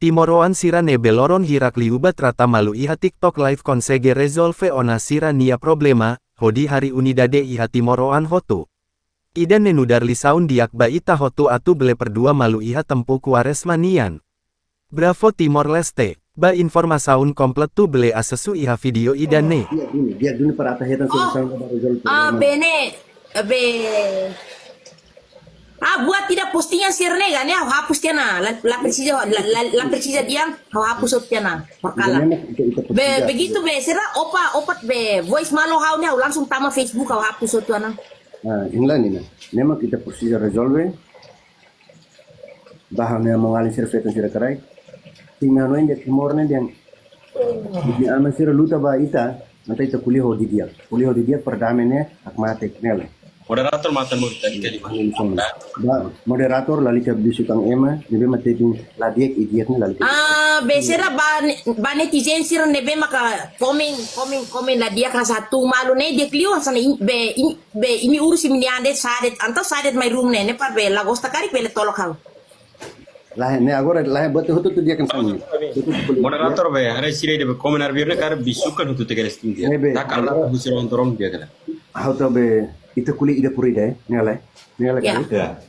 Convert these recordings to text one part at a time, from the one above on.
Timoroan sira ne beloron hirak liubat rata malu iha TikTok live konsege resolve ona sira nia problema, hodi hari unidade iha Timoroan hotu. Idan nenudar lisaun diak ba ita hotu atu bele perdua malu iha tempu kuares manian. Bravo Timor Leste, ba informasaun komplet tu bele asesu iha video idan ne. Dia dulu para atahetan bene, buat tidak postingan sirne kan ya, hapus dia na, la precisa dia, hapus dia na, makala. Begitu sira opat voice malo hau nih, langsung tama Facebook hapus dia na. Inilah nih, memang kita precisa resolve, bahan yang mengalir servetan sira kerai, tinggal noin dia timornya yang di aman sira luta ba ita, nanti kita kuliah di dia perdamainya akmatik nela. Moderator matan mo tadi kali moderator lali ke bisu kang ema nebe matepin ladiek idiatnya lali besera ba netizen sir nebe maka komen la dia kan satu malu ne dia kliu sana ini urus ini ande sadet anto sadet my room ne par be la gosta kari pele tolok hal lah ne agora lah buat hutu tu dia kan sama moderator be hari sire de komen arbirne kar bisukan hutu tegere sting dia tak ala busiro ontorong dia kala auto be itu kulit ida puri deh ngelai kan ya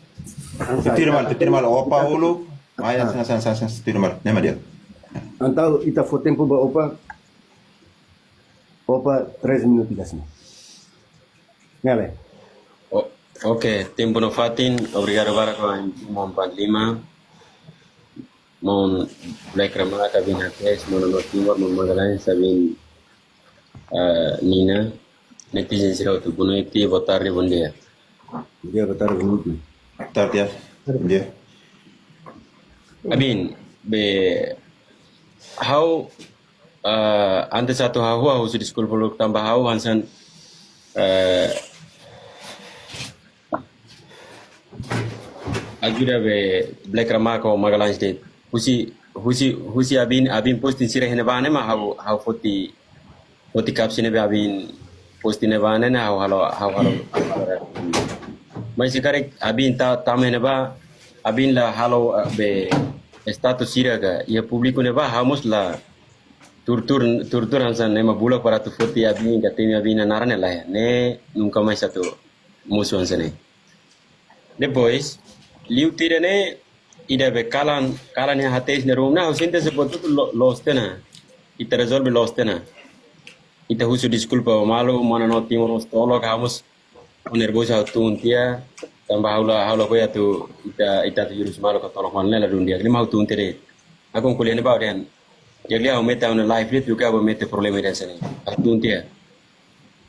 titir mal opa ulu maya san titir mal nema dia antau ita for tempo ba opa 3 minutos gasnya ngelai Oke, tempo no fatin, obrigado para con mon panlima, mon black ramada cabin hates, mon no timor, mon magalan sabin Nina, netizen sira tu buno iti votar bun dia. Dia votar bun. tar dia Abin how ante satu hawa usu di school puluk tambah hawa hansan ajuda be black ramako magalan state husi abin postin sira hene bane ma how foti caption be abin postin ne bane na how mai sikare abin tamene ba abin la halo be status sira ga ya publiko ne ba hamos la turtur hansan ne ma bula para tu foti abin ga temi abin narane la ne nunca mais satu musuh hansan ne depois liu tira ne ida be kalan ya hates ne rumna usinte se botu lostena ita resolve lostena ita husu disculpa malo mana no timor stolo hamos nervoso autuntia tambah haula ko ya tu ita tu jurus malo ka tolok man la dunia ni mau tuntere aku kuliah ne ba den jadi au meta on live lit juga ba meta problema dan sini autuntia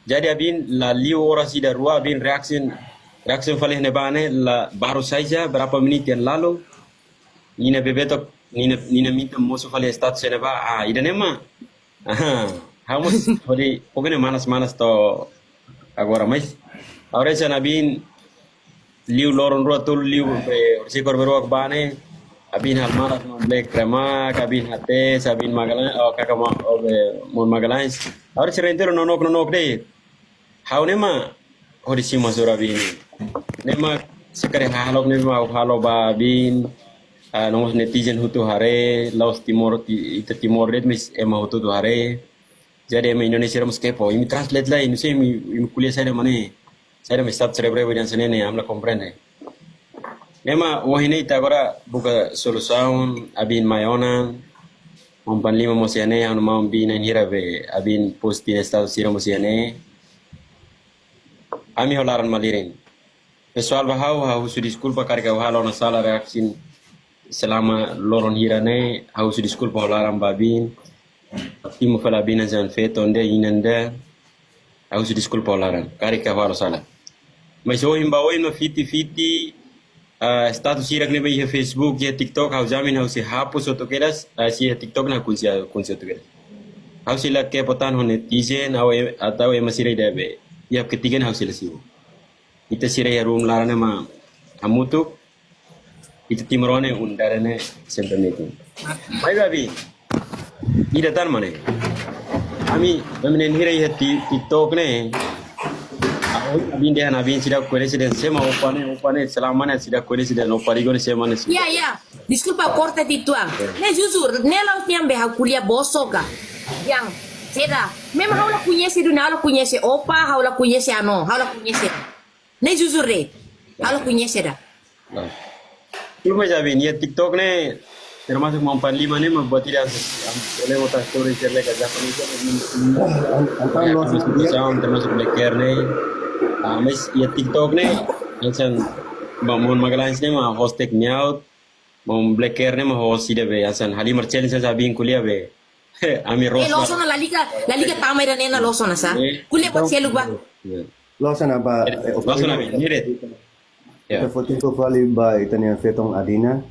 jadi abin la liu ora sida rua abin reaction faleh ne bane la baru saja berapa menit yang lalu nina bebetok nina minta musuh faleh status ne ba ida nema hamus hodi pokoknya manas to agora mais ahora ya nabin liu loron rua tul liu sikor beruak bane abin hal maras no black crema kabin hate sabin magalan kakama mon magalan ahora se rentero nonok de hau nema hodi sima surabin nema sekare halok nema halo babin nomos netizen hutu hare laos timor red mis ema hutu tu hare jadi ema Indonesia mus kepo ini translate lah ini mi kuliah saya mana saya me start cerebro dan senene amla comprende nema wahine ita agora buka solução abin mayona umpan lima mosiane anu mau bina hira be abin posti estado sira mosiane ami holaran malirin pessoal bahau su disculpa karga halo na sala reaction selama loron hirane su disculpa holaran babin timu fala bina zan feto onde inanda su disculpa holaran karika halo sala mas o himbaoi no fiti status sirak ne be Facebook ya TikTok jamin si hapus oto keras si TikTok na kunsia to keras sila ke potan hone netizen atau masire dabe ya ketiga sila siu ita sira ya room larane ma amutu ita timrone undarane sempemeti bai babi ida tan mane ami hira ya TikTok ne abin dia abin sida coincidence sema opane selamanya sida coincidence oparigo ne sema ne. Ya. Desculpa, corta de tua. Ne jujur, ne lau tiang beha kuliah bosoga. Yang seda. Memang haula conhece dunia, haula conhece opa, haula conhece ano, haula conhece. Ne jujur re. Haula conhece dah. Cuma jabi ni TikTok ne termasuk mampan lima ne membuat tidak boleh motor story share ke Japanese Antang lo termasuk Black Hair ne. Mas ya TikTok ne macam bangun magalans ne mah host tek nyaut mau Black Hair ne mah host ide be asan Halimar challenge sa sabing kuliah be. Ami Rose. Losona la liga tamai dan ena losona sa. Kuliah buat seluk ba. lo sana ba Losona be niret. Ita foto vale ba ita niya fetong Adina.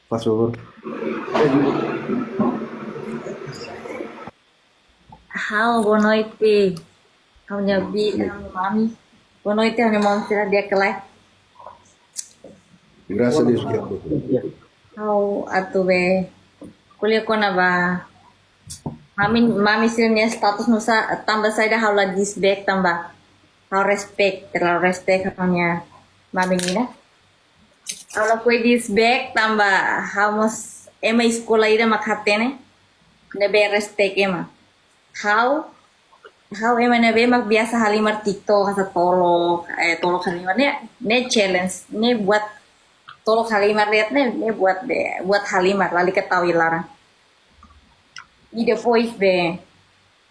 Por favor. Halo, boa noite. Kau nyabi, kau mami. Boa noite, kau mau cerita dia ke live. Graças a Deus. Kau atu be kuliah kona ba. Mami sini status nusa tambah saya dah haula disbek tambah. Kau respect, terlalu respect katanya mami ni na. Haula kue disbek tambah hamos ema sekolah ida makhatene. Nebe respect ema. How ema nebe mak biasa Halimar TikTok kata tolok Halimar ne challenge ne buat tolok Halimar lihat ne buat Halimar lali ketahui larang. Ide voice be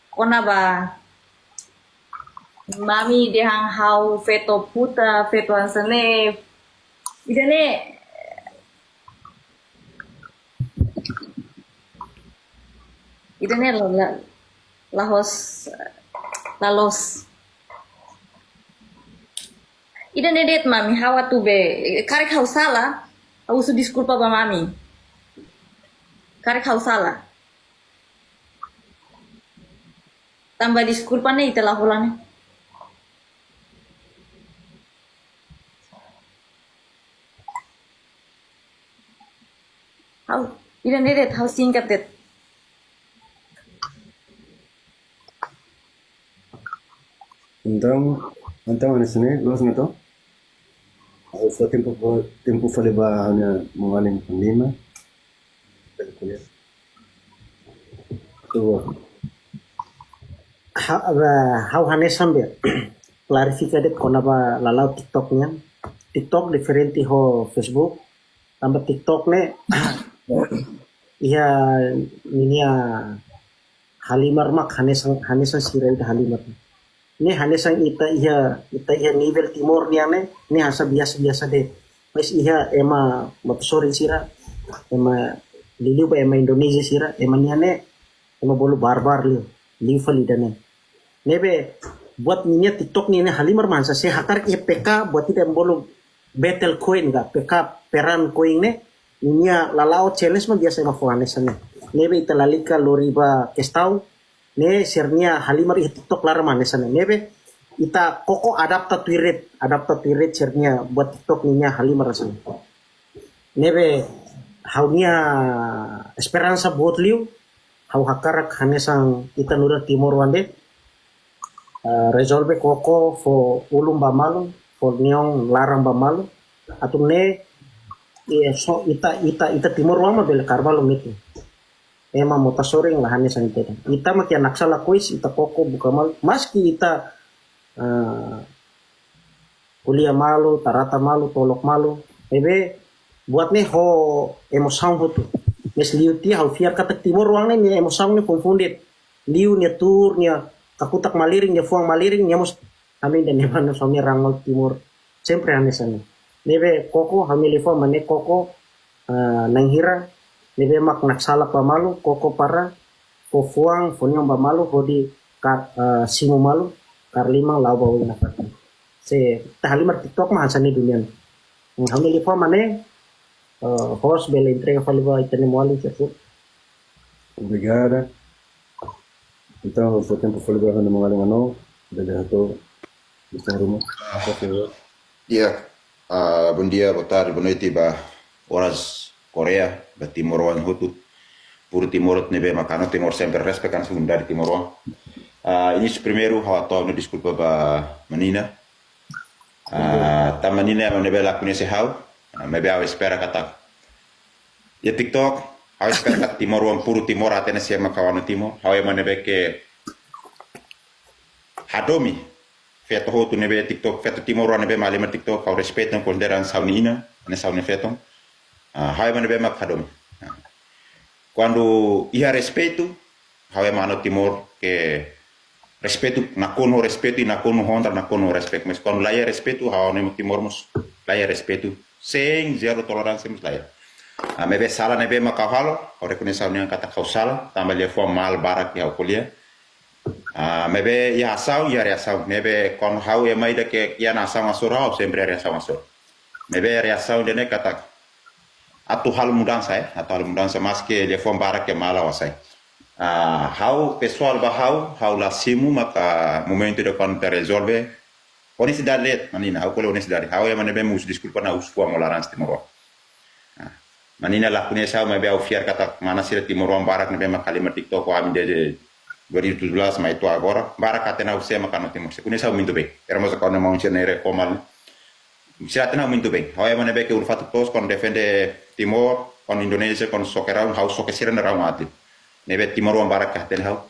kona ba mami dehang how feto puta feto ansane ide ne lalos ida nedet mami hawa tu be karek hau salah au su disculpa ba mami karek hau salah tambah disculpa ne itelah hulane hau ida nedet hau singkat det Então ano los nito. Sa tempo fale ba hanya mengaling panglima. Tuh. How hanesan be clarificate kona ba lalau TikTok differenti ho Facebook tambah TikTok ne iya niya Halimar mak hanesan sirai da Halimar ne hanesan ita iya nivel timur niya ne hasa biasa de mas iya ema matsori sira ema liliu ba ema Indonesia sira ema niya ne ema bolu barbar liu fali dane nebe buat ninya TikTok ni Halimar mansa se hakar PK buat tidak bolu battle coin ga PK peran coin ne ninya lalao challenge mah biasa mah hanesan nebe ita lalika loriba kestau ne sernya Halimar TikTok lar manesan nebe ita koko adapta tweet sernya buat TikTok ninya Halimar rasan nebe haunya esperanza buat liu hau hakarak hanesan ita nura timur wande resolve koko fo ulum bamalu fo niong larang bamalu atau ne so ita timur wama bel karbalo mitu ema mota soring lah hanesan ita makia naksala kuis ita koko buka malu maski ita kuliah malu tarata malu tolok malu ebe buat ne ho emosang ho tu mes liu ti hau fiar kata timur wang ne emosang ne confunded liu ne tur ne kakutak maliring ne fuang maliring ne mos amin dan neman suami rangol timur sempre hanesan nebe koko hamili fo mane koko nanghira nebe mak naksala pamalu koko para fo fuang fo nyong bamalu ho di simu malu karlimang lau bawa nakat se Halimar TikTok mah hansani dunia hamili fo mane host bela entrega faliba itane moali certo. Obrigada. Então, o tempo foi liberado no mengaling ano, dari satu bisa rumah. Dia, bom dia, boa tarde, boa noite, ba horas Korea, ba Timor Wan Hutu, puro Timor nebe makano Timor sempre respekan segunda di Timor Wan. Ini primeiro hawa no desculpa ba menina, Tamanina nebe lakune se hau, mebe au espera kata. Ya TikTok, au espera kata Timor wan puru Timor atene se makawano Timor, hau ema nebe ke hadomi. Feto hotu nebe TikTok, feto Timor wan nebe malima TikTok, au respeto konderan saunina, ane sauni feto. Hau ema nebe mak hadomi. Quando ia respeito, hau ema ano Timor ke respeito nakono respeito e nakono honra nakono respeito, mas quando lá é respeito hau nemo Timor mos lá é respeito sem zero tolerância mos lá é mebe sala nebe makahalo hau reconhecer união kata kau sala tambah dia for mal barak hau kuliah mebe ia asau ia reasau mebe quando hau é maida que ia nasau masura hau sempre reasau masura mebe reasau dene kata atu hal mudança atu hal mudança mas que dia for barak que mala wasai hau pessoal hau lá simu maka momento de quando te resolve honestidade let manina hau kole honestidade hau ya manebe mus desculpa na us fua molarans Timor manina la kunesa hau mebe au fiar kata mana sira Timor barak nebe makalima TikTok wa de 2017 ma itu agora barak atena usema maka no Timor se kunesa muito bem hermosa quando mau nere komal sira atena muito bem hau ya manebe que urfatu tos quando defende Timor quando Indonesia quando sokerau hau sokesira na raumati nebe Timor wan barak kahten hau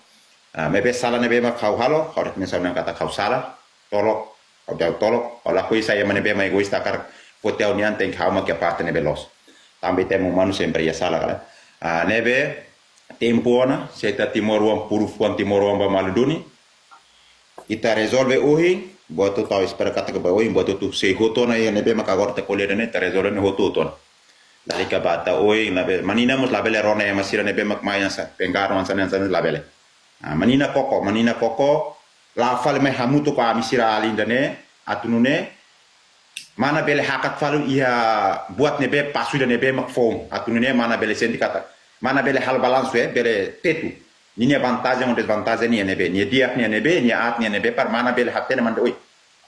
mebe sala nebe mak hau halo hau rekonesa nang kata kau sala tolok kau jauh tolok olah kui saya nebe ma egois takar poteu nian teng hau mak ya parte nebe los tambe temu manu sempre ya sala kala nebe tempo ona seta Timor wan puru fuan Timor wan ba maluduni ita resolve ohi buat tau espera kata ke baoi buat tu se hoto na ya nebe mak agora te kolere ne ta resolve ne hoto dari kabata oi nabe manina mus labele rona ya masira nebe mak maya sa pengaro ansan labele manina koko la fal me hamutu ko amisira alindane atunune mana bele hakat falu ia buat nebe pasu de nebe mak fom atunune mana bele sindikata mana bele hal balance bele tetu ni vantagem ou desvantagem ni nebe ni dia ni nebe ni at ni nebe par mana bele hatene mande oi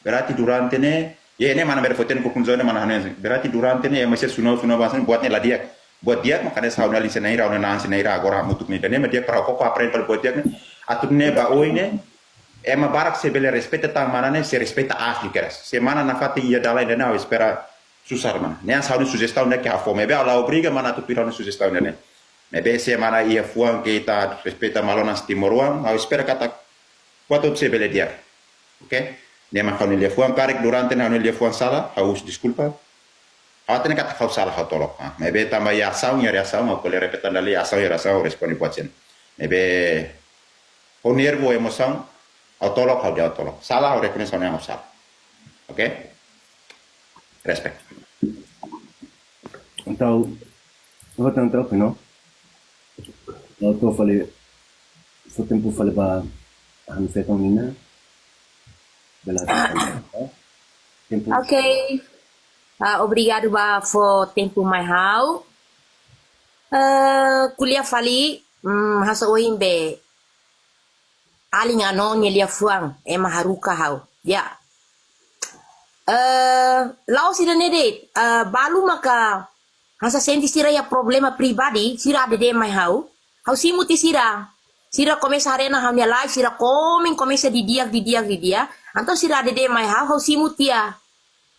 berarti durante ne ya ini mana berfoten ko kunzone mana hanen berarti durante ne masih suno bahasan buatnya lah dia buat dia makanya sauna lin senaira ona nan senaira agora mutuk ni dane dia para koko aprend per buat dia atune ba oi ne ema barak se bele respeta ta mana ne se respeta asli keras se mana na fati ia dala dane au espera susar mana ne sauna sugestão ne que a fome be ala obriga mana tu pirona sugestão ne be se mana ia fuan que ta respeta malonas Timoruan au espera kata quanto se bele dia okay dia makan dia fuan karek durante na dia fuan sala haus disculpa awatene kata kau salah kau tolok mebe tambah ya sau mau kole repetan dali ya sau responi buatsen mebe nervo emoção au tolok kau dia tolok salah au reconhecer yang salah oke respect Então, eu tenho troco, não? Eu tô falei, só tempo falei para a Hanfeton Nina. Tempo. Okay. Obrigado ba for tempo mai hau. Kuliah fali hasa ohin be aling ano nyelia fuang haruka hau. Ya. Lau sira nede balu maka hasa senti sira ya problema pribadi sira ada de mai hau. Hau simuti sira. Sira komesa arena hau nya live sira komesa di dia. Anto sira ada de mai hau simuti ya.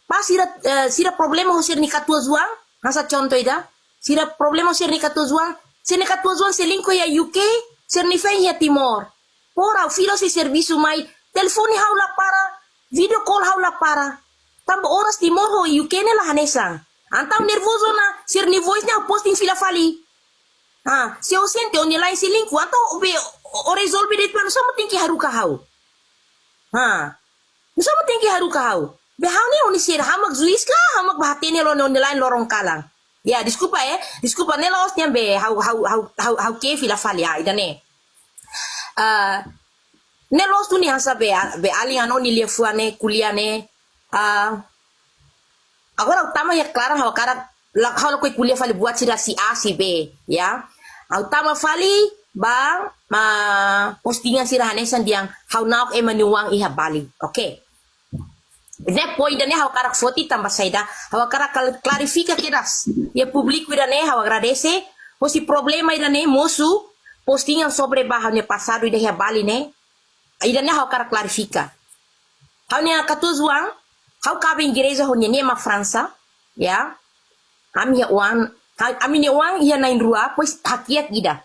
Pas sira problema ho sira nikatua zuang, hasa contoh ida. Sira problema ho sira nikatua zuang, se linko ya UK, sira nifen ya Timor. Pora filo si serviço mai, telefone hau la para, video call hau la para. Tambo oras Timor ho UK ne la hanesa. Antam nervoso na, sira ni voice nya posting fila fali. Se o sente onde lá esse link, anto o resolve de tuan sama tem que haruka hau. Sama tem que haruka hau. Behau ni oni sir hamak zuis ka hamak bahatene lo on the line lorong kalang. Ya, desculpa ne los niya be how ke fila fali idane. Ne los tu ni hasa be ali ano ni lefuane kuliane agora utama ya clara hawa kara hau ko kuliah fali buat sira si A si B, ya. Utama fali bang postingan sira hanesan diang hau naok emanuang iha Bali. Okay. Ne poi dane hawa karak foti tambah saida hawa karak klarifica keras ya publico dane hawa agradece o si problema dane mosu postingan sobre bahane passado ida Bali ne ida ne hawa karak klarifica hau ne katuzuang Hau kabin gereja honya nema Fransa, ya. Ami ya uang, ami ne uang ia nain rua, pois hakiat ida,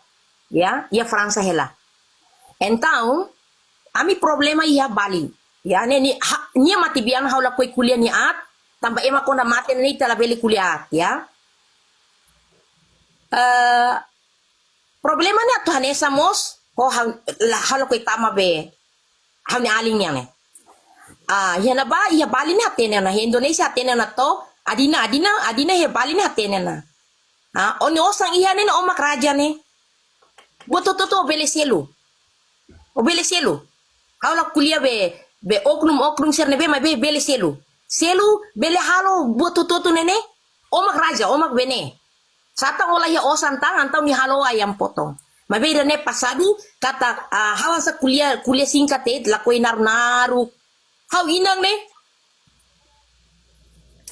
ya, ia Fransa hela. Então, ami problema ia Bali, ya, ni mati biang hau la koi kuliah ni at, tambah ema kona mati ni tala beli kuliah, ya. Problema ni atuh hanesa mos, ho hau la koi tama be, hau ni aling yang ne. Ia na ba, ia Bali ni hatene na, Indonesia hatene na to, adina he Bali ni hatene na. Oni osang iya ni na omak raja ni. Buat to obele selu. Obele selu. Hau la kuliah be oknum serne be ma be bele selu. Selu bele halo buat to nene. Omak raja, omak bene. Sata olah ya osan tang antau ni halo ayam potong. Ma be dane pasadu kata hawa sa kuliah singkat la koi naru. Hau inang ne.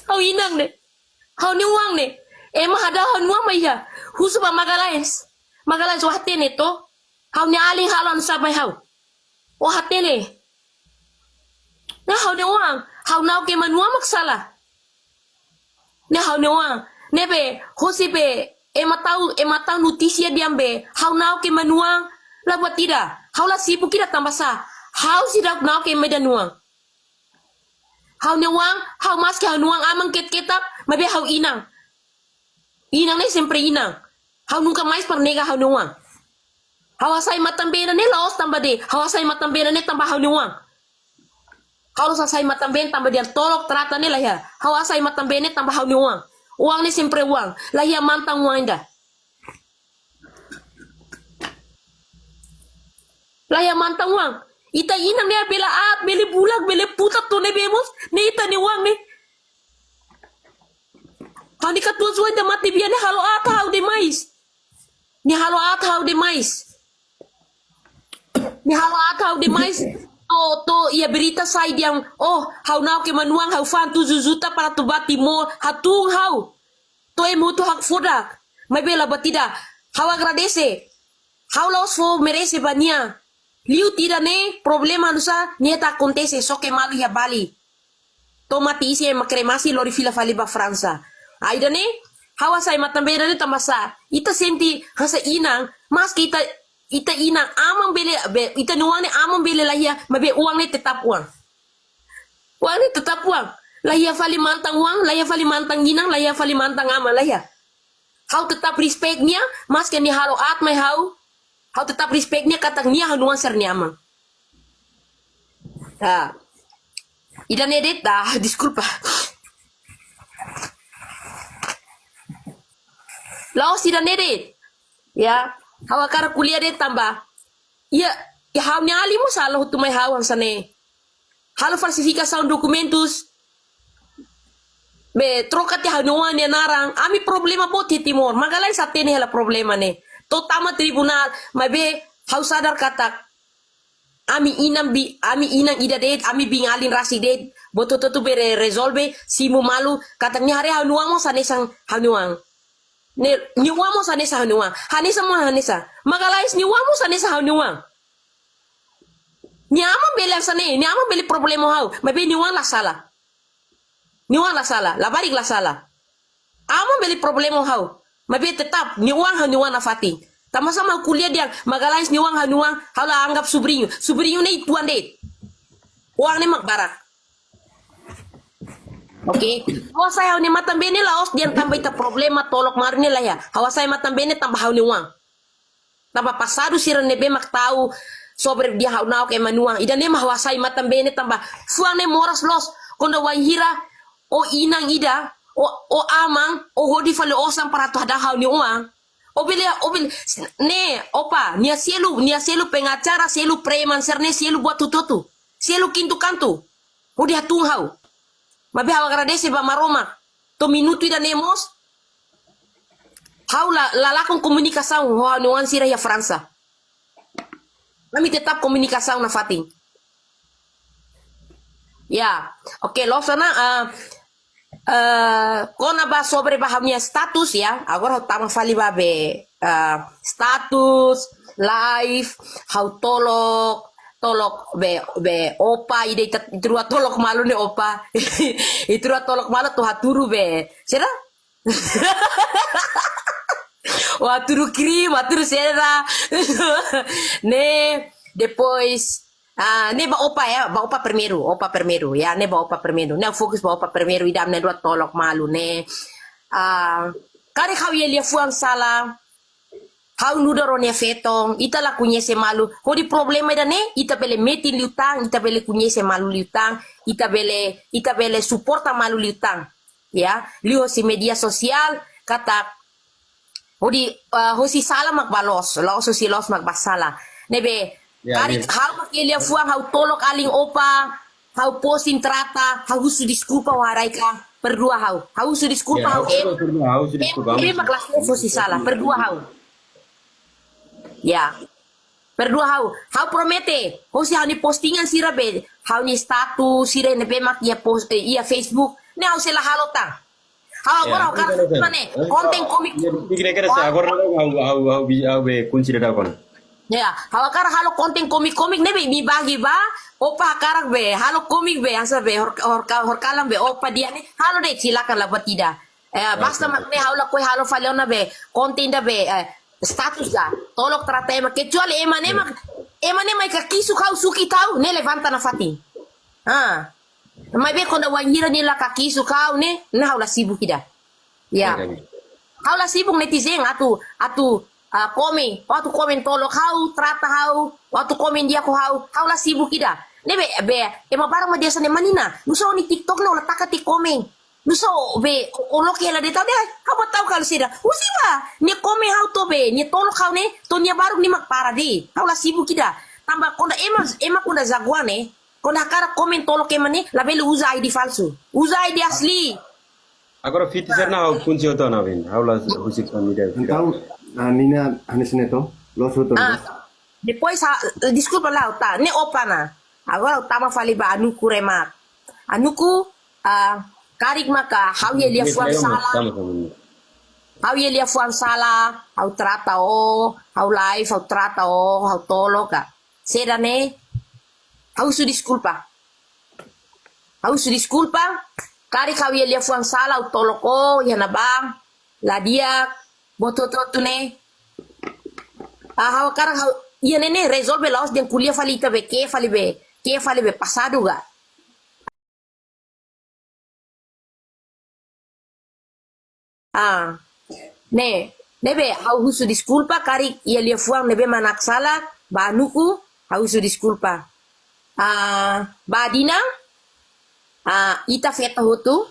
Hau ni uang ne. Emang ada hau nuang maya. Husu ba Magalhães wahtene to. Hau ni aling halon sabay hau. O hatene. Na hau ni uang. Hau nau ke manua maksala. Na hau ni uang. Nebe hosi be ematau notisia diambe. Hau nau ke manuang. La buat tidak. Hau la sibuk kita tambah sa. Hau sidak nau ke medan uang. Hau ni uang, hau maske hau nuang amang ketap, mabe hau inang. Inang ni sempre inang. Hau nunca mais pernega hau nuang. Hau asai matambena ni laos tambah de. Hau asai matambena ni tambah hau nuang. Hau asai matambena tambah dia tolok terata ni lah ya. Hau asai matambena tambah hau nuang. Uang ni sempre uang. Lah ya mantang uang indah. Lah ya mantang uang. Ita inang ni bela bele bulag, bele putat to ne bemos, ne ita ni uang ni. Hani katua suai da mati biar ni halo hau de mais. Ni halo hau de mais. Ni halo hau de mais. To ia berita sai yang hau nau ke manuang hau fan 7 juta para tu bati mo hatung hau. To emu tu hak fodak. Mai bela batida. Hau agradece. Hau los fo merece bania. Liu tidak ne problema nusa nieta acontece so que malu ya Bali. Tomati isi makremasi lori fila faliba Fransa. Aida ne hawa sai matambeda ne tamasa. Ita senti hasa inang mas kita inang amang bele ita nuang ne amang bele lahia mabe uang ne tetap uang. Uang ne tetap uang. Lahia fali mantang uang, lahia fali mantang inang, lahia fali mantang ama lahia. Hau tetap respectnya mas ke ni halo at mai hau. Hau tetap respectnya kata nia hau nuang ser niamang. Idan edit disculpa. Laos idan edit. Ya, hau akar kuliah de tambah. Ya hau nyali mo salah tu mai hau sane. Halo falsificação documentos. Be trocat hau nuang ni narang. Ami problema bot Timor. Magalhães satene hela problema ne. Totama tribunal, mabe hau sadar kata ami inang ida det, ami bingalin rasi det, boto tu bere resolve simu malu katanya hari hau nuang mo sanesang hau nuang. Ne nyuang mo sanesa hau nuang. Hanesa Magalhães nyuang mo sanesa hau nuang. Nyama bele sane, nyama bele problema hau, mabe nyuang la sala. La barik la sala. Ama bele problema hau. Mabe tetap niuang hau niuang nafati. Sama-sama kuliah dia Magalhães niuang hau niuang hau la anggap sobrinho. Sobrinho ni tuan det. Uang ni makbarak. Oke. Hawa saya hau ni matambene laos dia tambah ita problema tolok marne lah ya. Hawa saya matambene tambah hau niuang. Tambah pasadu sirene be mak tahu sobre dia hau nau ke manuang. Ida ne hawa saya matambene tambah fuane moras los konda wahira o inang ida o amang o hodi fale osang para tu ada hau ni uang o bile ne opa nia sielu pengacara sielu preman serne sielu buat tututu sielu kintu kantu o dia tung hau mabe hau agradece ba maroma to minuto ida nemos hau la lakon komunikasaun ho ni uang sira ya Fransa kami tetap komunikasaun na fating ya oke lo sana kona ba sobre bahamnya status ya agora tama fali babe status live how tolok tolok be opa ide itrua tolok malu ne opa. Itrua tolok malu tuh haturu be. Sera? Waturu krim, waturu sera. Ne depois ne ba opa primeiro ya, ne ba opa primeiro. Ne fokus ba opa primeiro idam ne dua tolok malu ne. Kare kau ye lia fuang sala. Kau nudaronia fetong, ita la kunyese malu. Hodi problema ida ne, ita bele metin liutang, ita bele kunyese malu liutang, ita bele supporta malu liutang. Ya, liho si media sosial kata hodi hosi sala magbalos, lao si los magbasala. Nebe, kari hau makilia fuang hau tolok aling opa, hau posting trata, hau husu disculpa warai ka, perdua hau. Hau husu disculpa hau maklasnya hosi sala, perdua hau. Ya, perdua hau promete, hosi hau ni postingan sira be, hau ni status sira ne be mak ia post ia Facebook, ne hau sela halota. Hau agora hau kan mane, konten komik. Kira-kira sih agora hau be kunci dah kon. Ya, hau akar halo konten komik ne be mi bagi ba, opa akarak be, halo komik be, asa be horkalam be, opa dia ne, halo deh silakan lah buat tidak. Basta mak ne hau la koi halo faleona be, konten da be, status ga tolok trata ema kecuali ema kakisu kau suki tau ne levanta na fati mai be konda wanjira ni la kakisu kau ne na haula sibuk ida ya haula sibuk netizen atu komen tolok hau trata hau waktu komen dia ko hau haula sibuk ida ne be ema barang ma dia sane manina nuso ni TikTok na ulah takati komen nuso be olok ya de tau deh kamu tahu kalau sih dah usiba ni komen hau to be ni tolok kau ne to ni baru ni mak para di kau lah sibuk kita tambah konda ema konda zaguane konda kara komen tolok emane la belu usa ID falsu usa ID asli Agora fitizer na hau kunci oto na bin hau la husik kan ni deh. Então, Nina Anis Neto, los outros. depois desculpa lá tá ne opa na agora o tama fali ba anuku remak anuku karik maka hau ye lia fuan sala hau ye lia fuan sala hau trata hau live hau trata hau toloka seda ne hau su disculpa karik hau ye lia fuan sala hau toloko ya na bang la dia bototo tu ne hau karak hau iya nene resolve laos den kuliah falita be ke fali be pasado ga nebe hau husu disculpa kari ia lia fuang nebe manak sala banuku hau husu disculpa badina ita feta hotu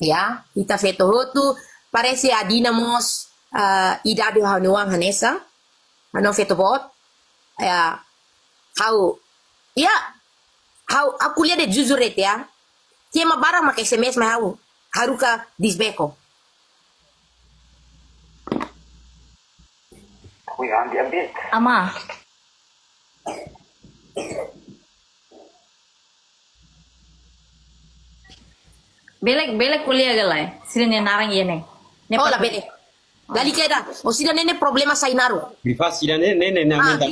ya ita feta hotu parece adina mos idade hau nuang hanesa ano feto bot ya hau aku lihat de juzuret ya kema barang mak SMS ma hau haruka disbeko Ama. Belek kuliah galai. Sini narang iya ne. oh la bele lali keda o sida nene problema sainaru Privasi dan nene na minta.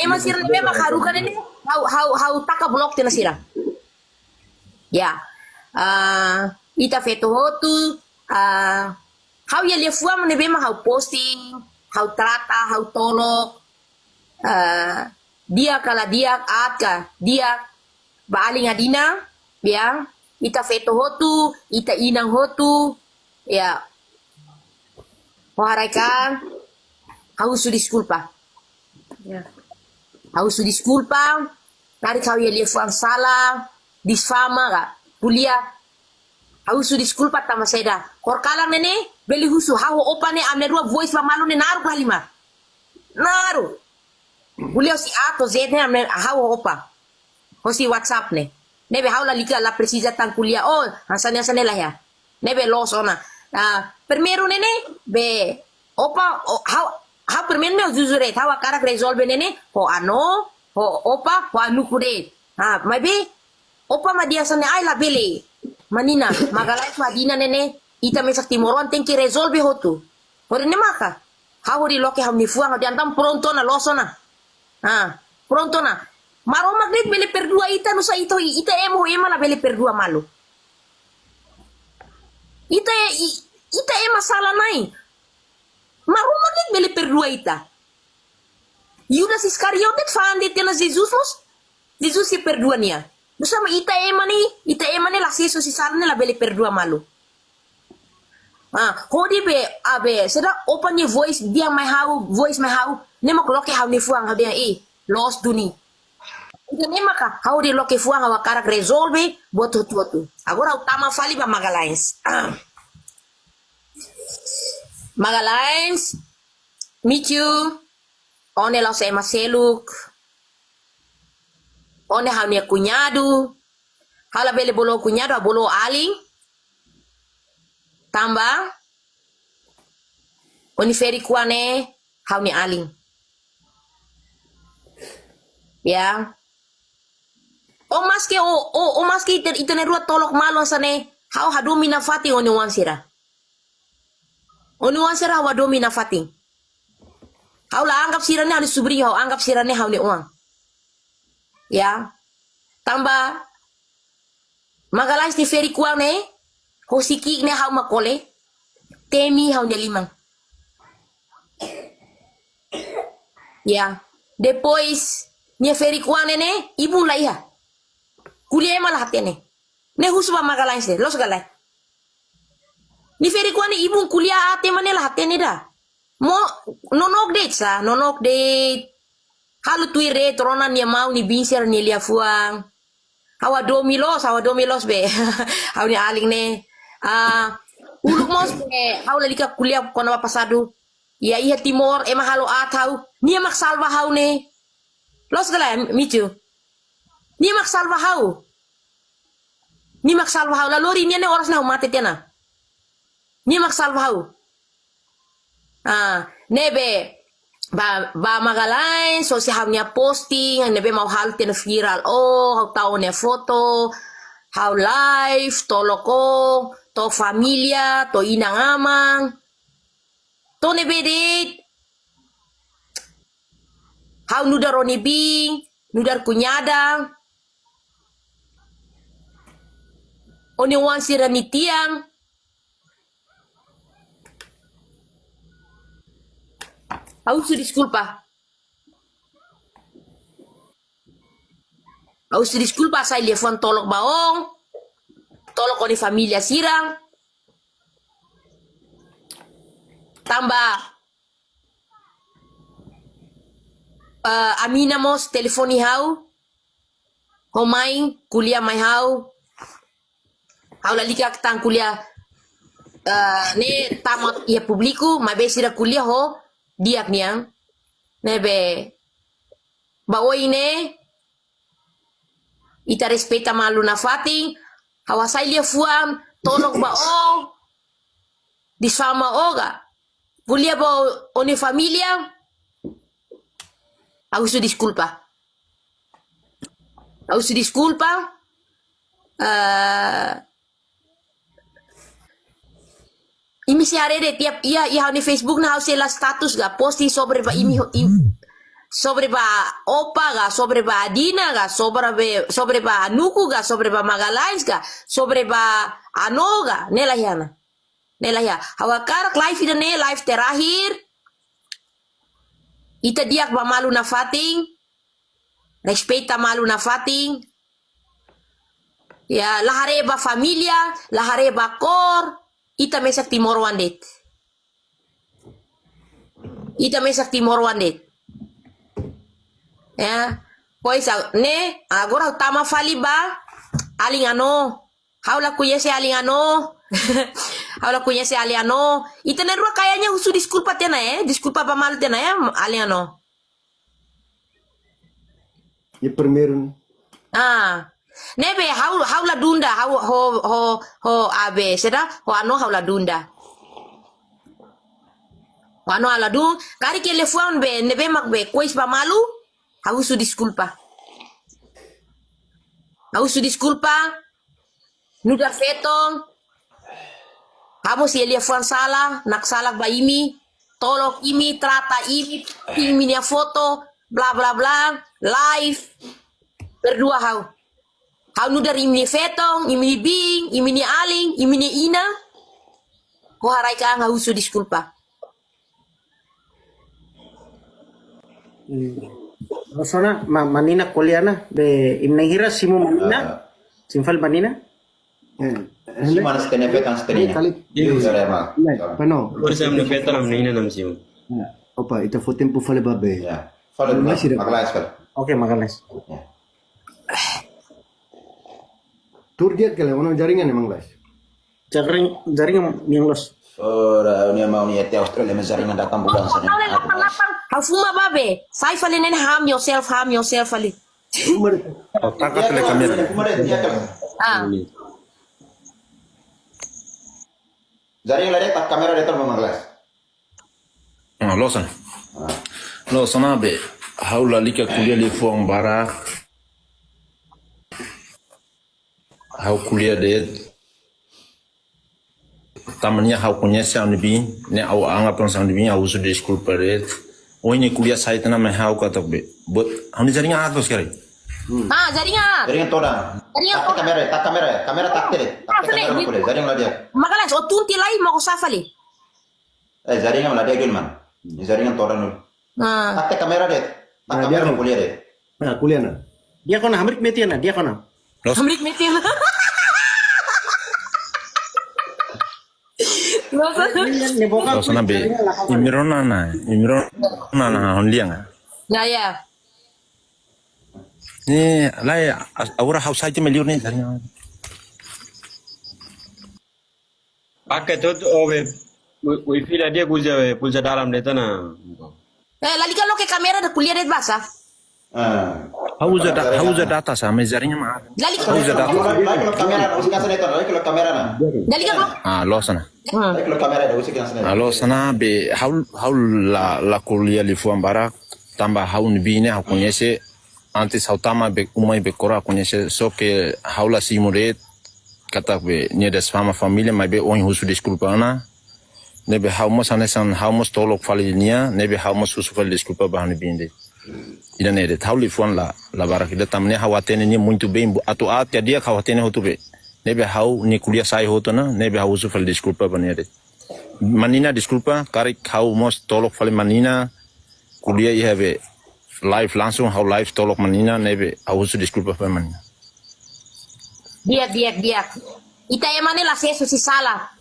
ema sira nebe mak haruka nene hau taka blok tena sira ya ita feto hotu hau ya lia fuam nebe mak hau posting hau trata, hau tolok, dia kala dia atka, dia baaling adina, ya, ita feto hotu, ita inang hotu, ya, waharaikan, hau su disculpa, Ya. hau su disculpa, nari kau ya liefan salah, disfama ga, kuliah, hau su disculpa tama seda, korkalang nene, beli husu hau opa ne amnerua voice ba malu ne naru kalima naru kuliah si ato z ne amner hau opa hosi WhatsApp ne nebe hau la lika la precisa tan kuliah oh hasane lah ya nebe los ona primero nene be opa hau primero me juzure hau akarak resolve nene ho ano ho opa ho anu kude maybe opa ma dia sane ai la bele manina magalai madina nene ita mesak timoron tenki resolve hotu hore ne maka hau di loke hau nifuang di antam pronto na losona Pronto na. Maro magnet beli perdua ita nusa ito ita emo ema la beli perdua malu. Ita ema salah nai. Maro magnet beli perdua ita. Judas Iskariotet fandit na Jesus mos. Jesus si perdua niya. Nusa ma ita ema ni la Jesus si salah la beli perdua malu. Hodi be abe seda open your voice dia voice my how nema ko loke how ni fuang dia lost duni. Ita nema ka how di loke fuang hawa karak resolve buat tu. Agora utama fali ba Magalhães. Magalhães, meet you. One los ema seluk. One how ni cunhado. Hala bele bolo cunhado bolo aling. Tambah oni feri kuane hau ni aling ya o maske itene rua tolok malo sane hau hadomi na fati oni wansira hau hadomi na fati hau la anggap sirane hau subri hau anggap sirane hau ni uang ya tambah Magalhães ni feri kuane hosiki ne hau makole temi hau ne limang ya depois ne feri kuane ne ibu laiha kuliah malah hatene ne husba Magalhães los galai ni feri kuane ibu kuliah ate mane lah hatene da mo nonok date halu tuire trona ni mau ni binser ni lia fuang hawa domilos be hau ni aling ne uluk mos hau lalika kuliah kona pasadu ya iya timor ema halo atau nia mak salva hau ne los gala mitu nia mak salva hau la lori nia ne oras na mate tena nia mak salva hau nebe ba Magalhães so si hau nia posting nebe mau hal tena viral hau tau ne foto hau live toloko to familia to inang amang to nebedit hau nudar oni bing nudar kunyada oni wan sirani tiang hau su disculpa sai lefon tolok baong tolok oni familia sirang tambah Amina mos telefoni hau homain kuliah mai hau lalika tang kuliah ne tamat ia publiku mai be sira kuliah ho diak niang nebe baoi ne ita respeta malu na fati hawasai lia fuam tolok baong disfama oga kuliah ba oni familia aku su disculpa imi si arede tiap ia ni Facebook na hau la status ga posti sobre ba sobre ba opa ga sobre ba adina ga sobre ba nuku ga sobre ba Magalhães ga sobre ba anoga nela ya hawa karak live ida ne live terakhir ita diak ba malu na fating respeta malu na fating ya lahare ba familia lahare ba kor ita mesak timor wandet ya pois ne agora utama fali ba aling ano haula kuyese aling ano haula kuyese aling ano ita nerua kayaknya husu disculpa tena disculpa ba mal tena aling ano E primeiro nebe haula dunda ho abe seda ho ano haula dunda ho ano ala du kari ke lefuan be nebe mak be kuis ba malu hausu disculpa nudar fetong kamu si lefuan salah nak salah ba imi tolok imi trata imi ping minia foto bla bla bla, live. Berdua hau. Hau nudar imini fetong, imini bing, imini aling, imini ina. Ko harai ka nga uso disculpa. Rosona, manina kuliana be imnahira simu manina, simfal manina. Si mana setengah petang setengah. Pano. Por sa amna feta nam nina nam siyo. Opa, ita fo tempo fale babe. Ya. Fala maglayas ka. Oke, magales. Tur dia kala ono jaringan emang guys. Jaring yang los. Ora, ni mau ni ete Australia mezaringan datang bulan sana. Kau lapang-lapang. Hau fuma babe. Sai fale nene harm yourself fale. Tangkap tele kamera. Ah. Jaring lari tak kamera detar maglayas. Losana be haula lika kulia li fuang bara hau kulia de tamanya hau kunya sang dibi ne au anga pon sang dibi au su de school pare o ini kulia site na me hau ka tok be but hamni jaringan atos kare Ah, jaringan. Jaringan toda. Tak kamera tak tere. Tak kamera boleh. Jaring lari. Makalas, o tunti lai mo ko safali. Jaringan lari gil man. Jaringan toda nul. Ah. Tak kamera deh. Tak kamera boleh deh. Nah, kuliah na. Dia kona hamrik metiana, dia kona. Hamrik metil. Losana be imirona na honlianga Ya. ni lai aura hau site meliur ni jaringan Pakai tu wifi lah dia pulsa dalam dia na. Lalika lo ke kamera da kuliah det basa. hau za data sa me jaringan ma Lalika. hau za data Lagi kalau kamera, usik kasih netar. Lagi kalau kamera na. Lalika lo. losana Lagi kalau kamera ada usik kasih netar. losana be hau la kulia li fuang bara tamba hau ni bine hau kunyese antes hau tama be umai be kora kunyese so ke hau la simuret kata be ni des fama familia mai be on husu disculpa na nebe hau mos anesan hau mos tolok falinia nebe hau mos husu fal disculpa bahani binde ida ne de hau li fuan la bara kida tamne hau atene ni muito bem atu atia dia hau atene hotu be nebe hau ni kulia sai hotu na nebe hau husu fal disculpa banere manina disculpa karik hau mos tolok fali manina kuliah iha be live langsung hau live tolok manina nebe hau husu disculpa fali manina Dia. Ita emane la seso si sala.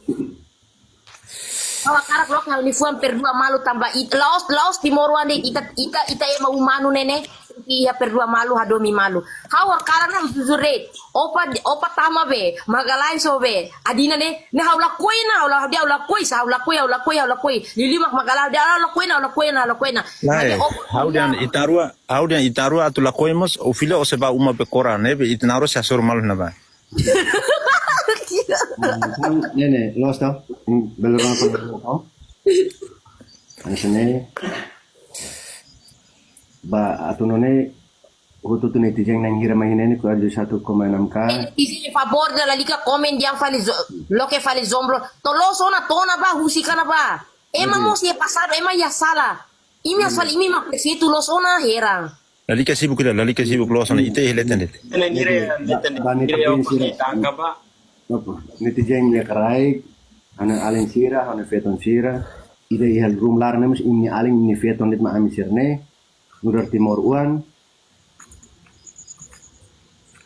Kalau karak lok ngal nifuan perdua malu tambah laos timoruan de ita ema umanu nene iya perdua malu hadomi malu. Hawar karana zure opa tama be magalai so be adina ne haula koina dia haula koi sa haula koi lilimak magala dia haula koina. Lai, hau dan itarua atu la koimos o fila o seba uma be kora nebe itnaro sa sur malu na ba Nene, los tau. Belorong ko. Ano sini? Ba atunone hutu tu netizen nang hira mahine ko arjo 1,6k. Isi favor da lalika komen diang fali lo que fali zombro toloso na tona ba husikana ba. Ema mo si pasado ema ya sala. Imi asal imi ma prefeito lo sona herang. lali ka sibuk losana ite heleten det Ene nire aku ni tangkap ba. Opo, netizen ya karai, ana alen sira, ana feton sira. Ida ihal room lar nemus ini alen ini feton dit ma ami sirne. Nurar timor uan.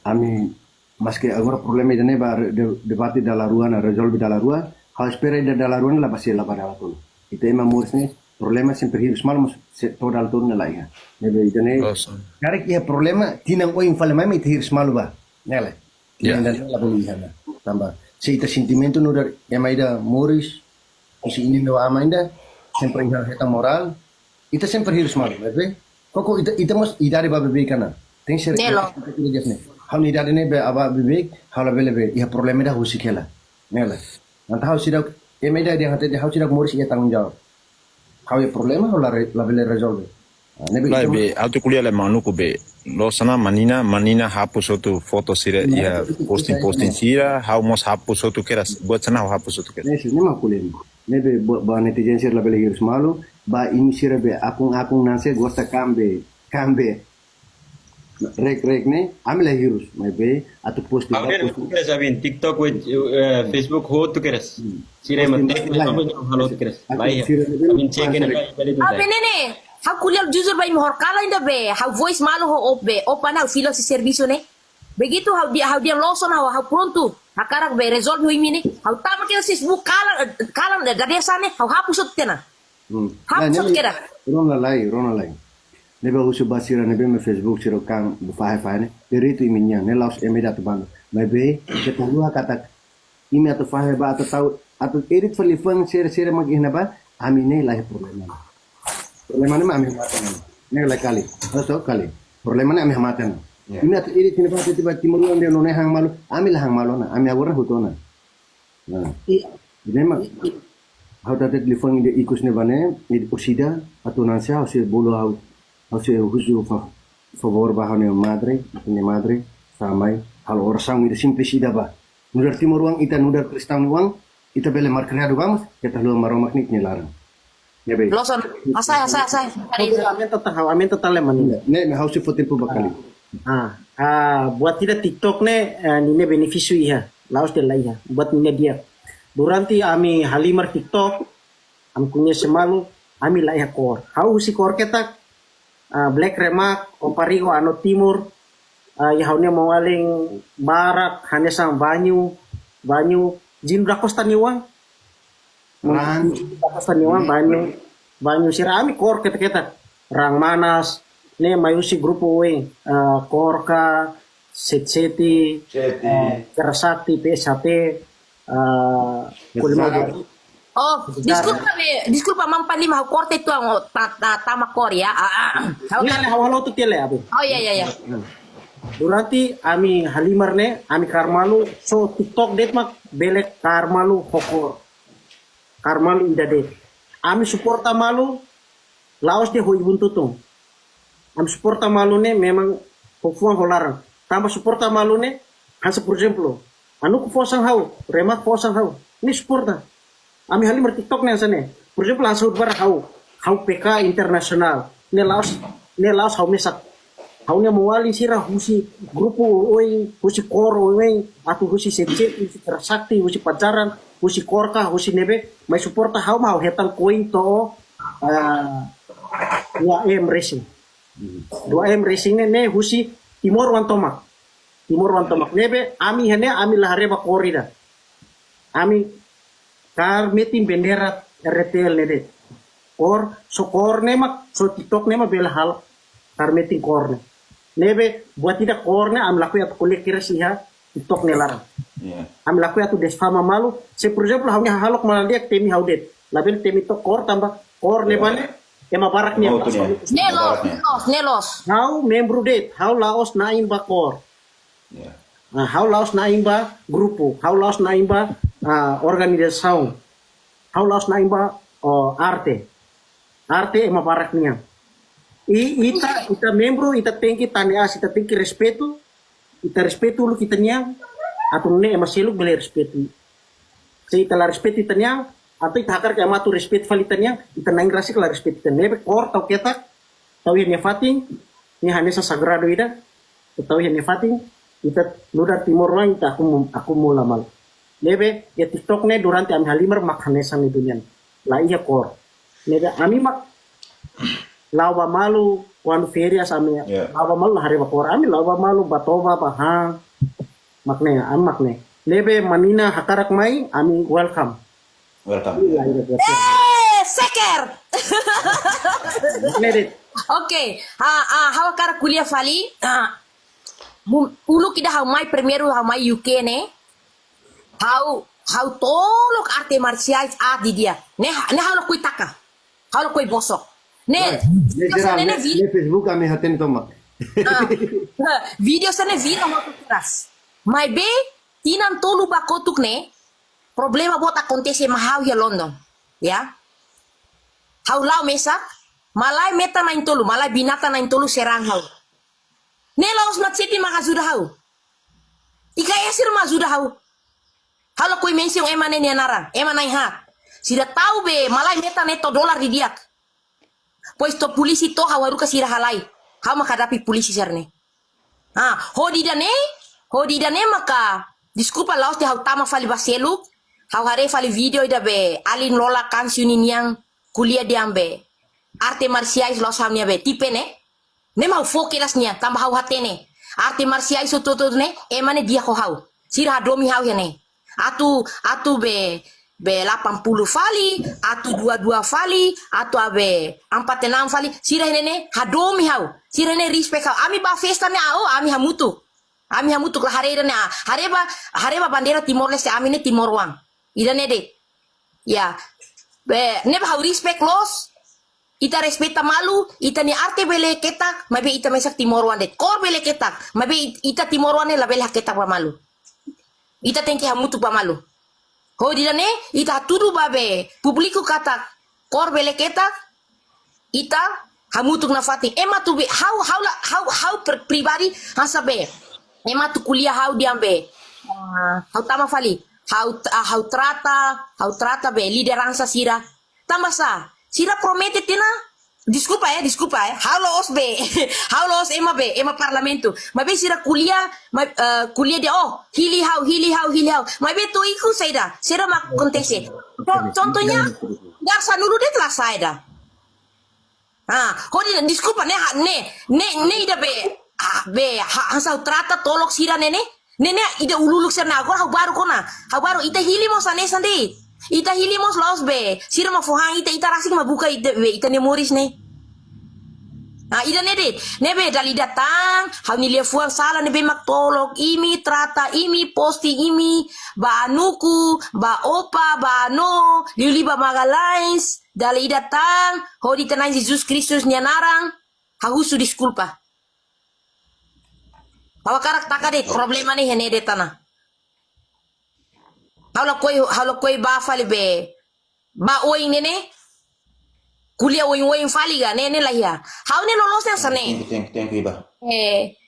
Ami maske agora problema idane ba debate dalla ruana resolve dalla rua. Kau spera dalla ruana la basi la pada waktu. Ite ema mursne problema sempre hirus malmus total turna la iha. Nebe idane. Karek ia problema tinang o infale mai ite hirus malu ba. Nela. Tinang dalla la bolihana. Tambah seita sentimento no dar emaida moris isi ini no amainda sempre hal heta moral ita sempre hirus malu bebe koko ita mos idare ba bebe kana tem ser hal ni idare ne be aba bebe hal bele be ia problema da husikela nela anta hau sidak emaida dia hate hau sidak moris ia tanggung jawab hau ia problema hau la bele resolve lai be auto kulia le manu ko be losana manina hapus otu foto sira ya posting sira hau mos hapus otu keras buat sana hapus otu keras nesi nema kulen nebe ba netizen sir la bele hirus malu ba ini sira be akung nase gosta kambe kambe rek ne amila hirus maybe atau post Abin tu keras abin TikTok with Facebook ho tu keras. Sire mate kamu halo tu keras. Baik. Abin check in Abe nene, how kuliah jujur bay mohor kala inda be, how voice malo ho op be, opa na filo si servicio ne. Begitu how dia loson how pronto, hakarak be resolve ho imini, how tama kira Facebook kala dari sana, how hapusot kena. Hapusot kena. Rona lai. Nebe usu basira nebe me Facebook siro kang bufahe ne. Dari itu iminya ne laos emeda tu bang. Maybe kita luar kata imi atau fahe ba atau tahu atau edit felifan share magi ba ami ne lah problema. Problema ne ami matan. Ne la kali. Aso kali. Problema ne ami matan. Imi atau edit ne ba tiba timur ande no ne hang malu. Ami lah hang malu na. Ami agora hutona. Nah. Ini mak how that telefon ide ikus ne bane usida atau nansia usia bolo how se husu favor bahane madre samai halo orang ide simplisida ba nudar timur uang ita nudar kristan uang ita bele markreado vamos kita lu maromak nik larang ya be Loson, asai. Amin total leman. Ne how se fotin pu bakali Buat tidak TikTok ini beneficio iya, laos de iya. Buat ini dia. Durante ami halimar TikTok, am punya semalu, ami lah kor. How si kor kita Black Remak, Oparigo, ano Timur, yahaunya mawaling barak, hanya sang banyu, jin brakos taniwang, banyu sirami kor kita, rang manas, ne mayusi grupo weng, korka, seti, kerasakti, PSHT, kulima. Oh, disculpa mampalim hau korte itu ang tama kor ya. Halo tu tele abi. Oh iya. Durante ami halimar ne, ami karmalu so TikTok det mak belek karmalu hokor. Karmalu idade. Ami suporta malu laos de hoi buntutung. Ami suporta malu ne memang hofuang holarang. Tambah suporta malu ne, hansa por ejemplo, anu kufosang hau, remak fosang hau. Ini suporta. Ami halimar TikTok ne sana. Por ejemplo, hansa udbara hau PK internasional. Ne laos hau mesak. Haunya mawali sira husi grupo oi husi kor oi atau husi secet husi tersakti husi pacaran husi korka husi nebe mai suporta hau mau hetan koin to 2M racing 2M racing ne husi timor wan tomak nebe ami hene ami lahare ba korida ami kar metin bendera RTL nede or so kor ne mak so TikTok ne ma bela hal kar metin kor ne nebe buat tidak korna am laku atau kuliah kira sih ya TikTok nelarang. Am laku atau desfama malu. Por ejemplo haunya halok malah dia temi haudet. Label temi to kor tambah kor nebane ema barak nih. Nelos. Hau membro det, hau laos naimba kor. Hau laos naimba grupo, hau laos naimba organisasi, hau laos naimba arte ema barak nih. Ita membro, ita tengki taneas, ita tengki respeto lu kita nyang, atau ne emaselu beli respeto. Se ita la respeto ita nyang, atau ita hakar kaya matu respeto valita nyang, ita naing rasik la respeto ita nebe kor tau ketak, tau yang fating, ni hanesa sagrado ida, tau yang fating, ita nudar timur lang ita aku mula mal. Nebe ya TikTok ne durante ami halimar mak hanesa ni dunyan, la iya kor. Nebe ami mak lawa malu kuanu ferias ami lawa malu hari bakor ami lawa malu batoba bahang makne lebe manina hakarak mai ami welcome seker oke hawakar kuliah fali ulu kida hau mai primeiro hau mai UK ne hau tolok arte marciais di dia ne hau lo kuitaka hau lo kui bosok ne Facebook kami hatin toma. Video sana video mau keras. My be tinan tolu bakotuk ne problema buat acontece mahau ya London, ya. Hau lau mesak, malai meta nain tolu, malai binata nain tolu serang hau. Ne laos matseti makazuda hau. Ika esir mazuda hau. Halo koi mensiong emane ni anarang, emana hat. Sida tahu be malai meta neto dolar di diak. Pues to polisi to hawaru kasira halai. hau menghadapi polisi serne. Hodi dane maka diskupa laos de hau tama fali baseluk, hau hare fali video ida be alin lola kansiunin yang kuliah diambe. Arte marciais los hamnya be tipe ne mau fokilasnya tambah hau hatene. Arte marciais toto ne emane dia hau. Sira domi hau ya ne. Atu be 80 fali, atu 22 fali, atu abe 46 fali, sira ne hadomi hau. Sira ne respect hau. Ami ba festa ne ami hamutu. Ami hamutu lah hareba ne hareba bandera Timor Leste ami ne Timor Wang. Ida ne de. Ya. Ne hau respect los. Ita respeta malu, ita ni arte bele ketak, mabe ita mesak Timor Wang de. Kor bele ketak, mabe ita Timor Wang la bele ketak ba malu. Ita tengki hamutu ba malu. Ho didane ita tudu babe publiku katak kor bele ketak ita hamutuk nafati ema tu be how pribadi hasabe ema tu kuliah hau diambe hau tama fali hau trata be lideransa sira tamasa sira promete tina disculpa haulos be haulos ema parlamento mabe sira kuliah kuliah dia hili hau mabe to iku sira mak kontese contohnya darsa nulu det lah saida hodi disculpa ne ida be hasau trata tolok sira nene ida ululuk sana agora hau baru ita hili mo sane sandi. Ita hilimos laos be, sira mafuhang ita rasik mabuka ita nemoris ne. Ida nebe dali datang, hau nilia fuang sala nebe maktolok, imi trata, imi posti, imi ba anuku, ba opa, ba ano, liuli ba magalais, dali datang, hau di tanai Jesus Kristus nyanarang, hagusu disculpa. Hawakarak takade problema ni hene de tanah. Halo koi ba fali be ba oing nene kuliah oing fali ga nene lah ya hau ne lolos yang sane thank you ba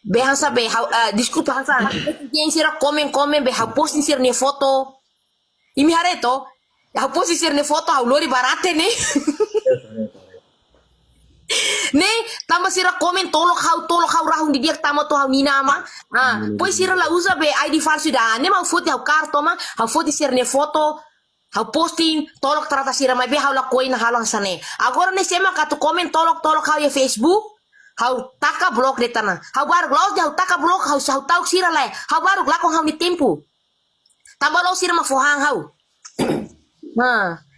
be hansa be diskup hansa yang sira komen be hau posting sira ne foto imi hareto hau posting sira ne foto hau lori barate ne ne tambah sira komen tolok hau rahung di dia tama to hau nina ma pois sira la usa be ID falso da ne mau foto hau karto ma hau foto sira ne foto hau posting tolok trata sira ma be hau la koin halang sane agora ne sema katu komen tolok hau ya Facebook hau taka blok de tanah hau baru laos hau taka blok hau tauk sira lai hau baru lakong hau ni tempo tambah laos sira ma fohang hau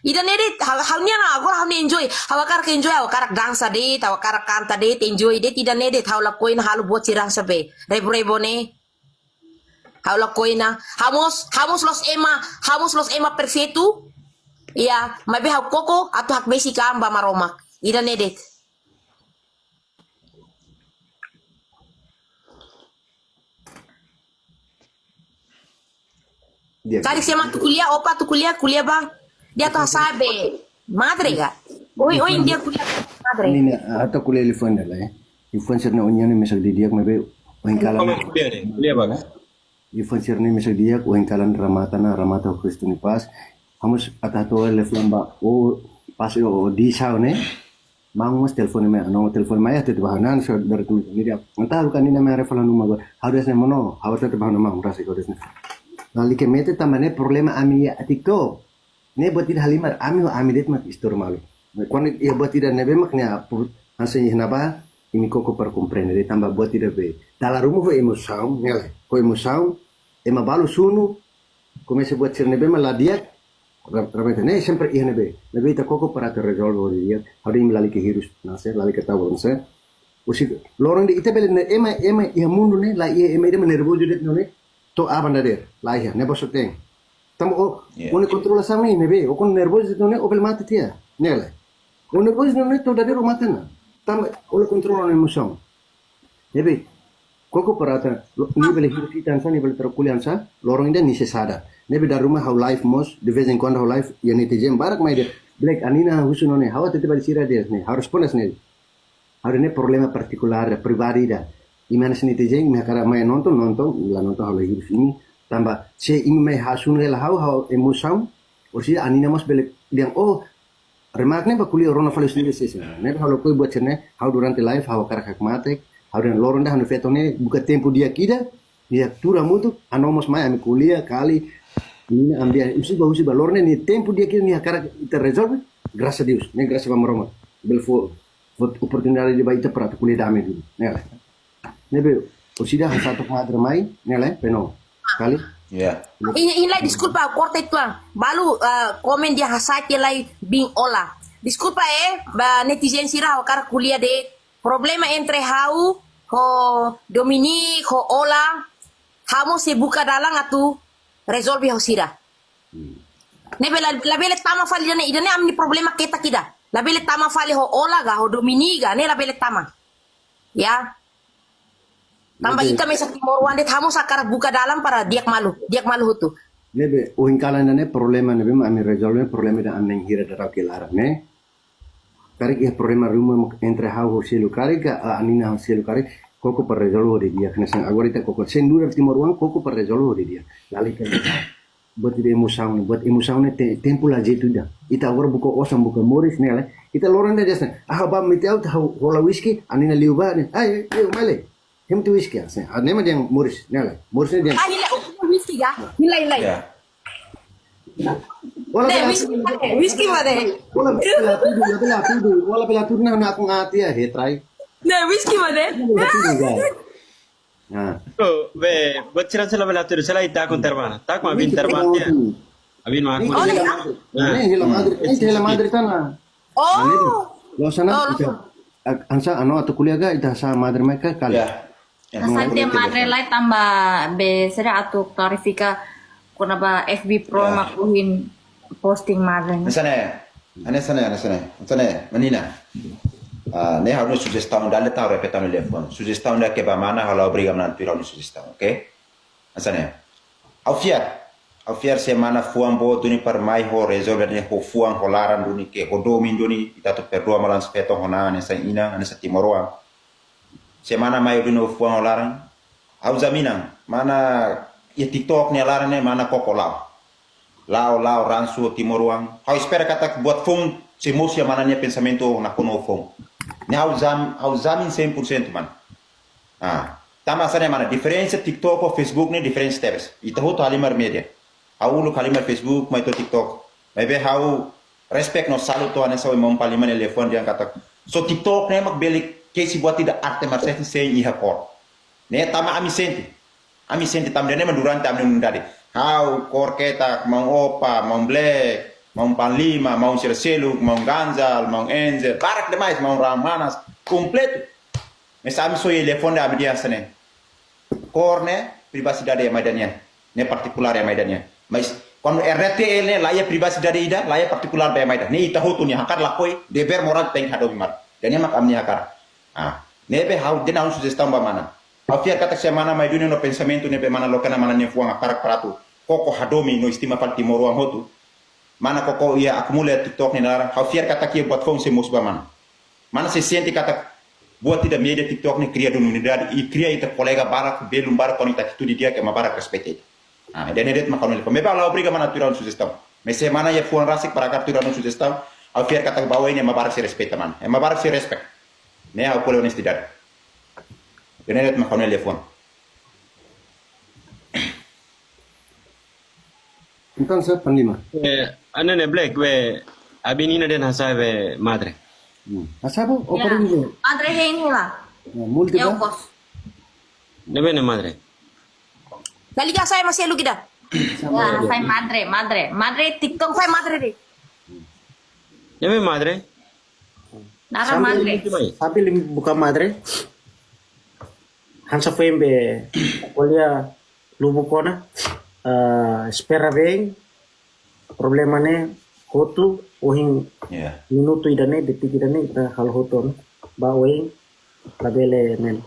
ida nede hau nya na agora hau enjoy hau karak enjoy hau karak dansa de hau karak kanta de enjoy de tidak nede hau la koin halu buat sirang sabe rebo ne hau la koina hamos los ema perfecto ya mabe hau koko atau hak besi kamba maromak ida nede Tadi siapa tu kuliah, opa tu kuliah bang. Dia tuh sabe, madre ga. Oi dia kuliah madre. Ini atau kuliah telefon lah ya. Telefon serna onyan misal dia mabe oing kalan. Kuliah bang. Telefon serna misal dia oing kalan ramata Kristuni pas. Hamus atato telefon ba pas di sao ne. Mang mas telefon me no telefon maya tu bahanan so dari tu dia. Entah bukan ini me referan rumah gua. Harusnya mono, harus tu bahanan mang rasa kau desne. Nali ke mete tamane problema ami TikTok. Ne buat tidak halimar ami det mak istor malu. Kon ia buat tidak nebe maknya hasilnya napa ini koko per comprendere tambah buat tidak be. Dalam rumah emoção, nele. Ko emoção ema balu sunu. Come se buat sir nebe malah dia ramai ne sempre ia nebe. Nebe ita koko para te resolve dia. Hari ini lali ke hirus nase lali ke tahu nase. Usi lorong di ita bele ema ia mundu ne la ia ema dia nervoso det ne. To abang dader lahir nebo soteng tamo one controla sami nebe o con nervoso ne o pel mate tia nele o nervoso ne to dader o matena tam o le controla na emoção nebe koko parata ni bele hidup ni bele terkuliansa lorong ida ni sesada nebe da rumah how life mos de vez em quando how life ya ni tejem barak mai de black anina husunone hawa tete bali sira de ne harus pones ne harus ne problema particular pribadi da Imana sini tejeng me kara mai nonton la nonton hal hidup ini tambah se ing mai hasun rela hau emoção o si anina mas bele yang remarknya ba kuliah orang falis sendiri sih. Ne kalau kau buat cene, how durante live, how karak matek, how dan loron dah anu fetone buka tempo dia kida, dia tura mutu, anomos mai ami kuliah kali ini ambil usi ba lorne ni tempo dia kida ni karak ita resolve, graças a Deus, ne graças a Roma. Bel fo oportunidade de baita para kuliah dame dulu. Ne be usida satu hadra mai, ne le peno. Kali Yeah. Inilai disculpa, corta itu lang. Balu komen dia hasati lai bing ola. Disculpa ba netizen sira ho kar kuliah de problema entre hau ho Dominique ho ola hamo se buka dalang atu resolve ho sira. Ne la bele tama fali ne idane amni problema kita kida. La bele tama fali ho ola ga ho Dominique ga ne la bele tama. Ya. Tambah ita may sa Timor Wande hamo sakar buka dalam para diak malu hutu. Nebe uhinkala nane problema nebe ami resolve problema da ameng hira da rakelara ne. Kari ke problema rumah entre hau selu kari ka anina selu kari koko per resolve de dia kena agora ita koko sendura Timor Wande koko per resolve de dia. Lali kan buat ide emosaun ne tempo la jetu da. Ita agora buko osam buko moris ne ale. Ita loranda jasa. Ah ba mitau ta hola whisky anina liuba ne. Ai male. Hem tu whisky ase. Nema dia Morris, nela. Morris dia. Hila whisky ga? Hila. Yeah. Whisky made. Wala pela tu na aku ngati ya hetrai. Ne whisky made. Nah. So, bocira sila belatur sila ita kon termana. Tak ma bin termana. Abin ma. Hila madre sana. Oh. Lo sana ansa ano atau kuliah ga ita sa madre mereka kali. Yeah. Asante madre lai tambah be sera atau klarifika kuna ba FB Pro makuhin posting madre. Nasane, menina. Ne harus sugestão dalle tau repeta no telefone. Sugestão da que ba mana hala obriga mana pira no sugestão, ok? Nasane. Au fiar semana fuan bo tuni par mai ho resolver ne ho fuan ho laran duni ke ho domin duni ita to perdoa malan speto hona ne sa ina ne sa timoroa. Semana mai duni ho fuan ho laran. Au zamina mana ya TikTok ne laran ne mana koko lao. Lao ransu timoroang. Au espera kata buat fung se mosia mana ne pensamento na kono fung. Ne au zamin 100% man. Tama sana mana diferença TikTok ou Facebook ne diferença teves. Ita ho to alimar media. Hau kalimar Facebook, mai to TikTok. Mai be hau respect no salu to ane sawi mom paliman telefon dia kata. So TikTok ne mak belik kesi buat tidak arte marset sen iha kor. Ne tama ami senti tam ne durante am ne ndade. Hau kor ketak mau opa, mau black, mau panlima, mau selu, mau ganzal, mau enzel, barak demais, mau ramanas, completo. Ne sami so telefon da am dia sene. Kor ne privacidade ya maidania. Ne particular ya maidania. Mas quando RTL ne laia privacidade ida, laia particular ba maida. Ne ita hotu ni hakar lakoi deber moral teng hado bimar. Dan mak amni hakar. Ne be hau dena un sugestão ba mana. Au fiar kata semana mai dunia no pensamento ne be mana lokana mana ne fuang hakar pratu. Koko hadomi no estima falti moro ang hotu. Mana koko ia akumula TikTok ni lara. Au fiar kata kia buat phone se musba mana. Mana se sente kata buat tidak media TikTok ni cria comunidade e cria ita colega barak belum barak con ita atitude dia que ma barak respecte. Dan edet ma kanole. Me bala obriga mana tirar sugestão. Me semana ya fuan rasik para capturar sugestão. Au fiar kata bawa ini ma barak se respecta man. Ma barak se respect. Ne au pole honestidade. Dan edet ma kanole telefon. Então saya panlima. Anne black we abinina den hasa we madre. Asabo operin dia. Madre hein hula. Multi Eu ba. gosto. Nebe ne madre. Naliga saya masih lu kita. Ya, saya madre TikTok Saya madre deh. Nebe madre. nara madre. Sambil buka madre. Hansa foi be olha lubu kona. Espera bem. Problema ne hotu ohin Yeah. minuto idane detik idane ita hal hoton ba ohin labele men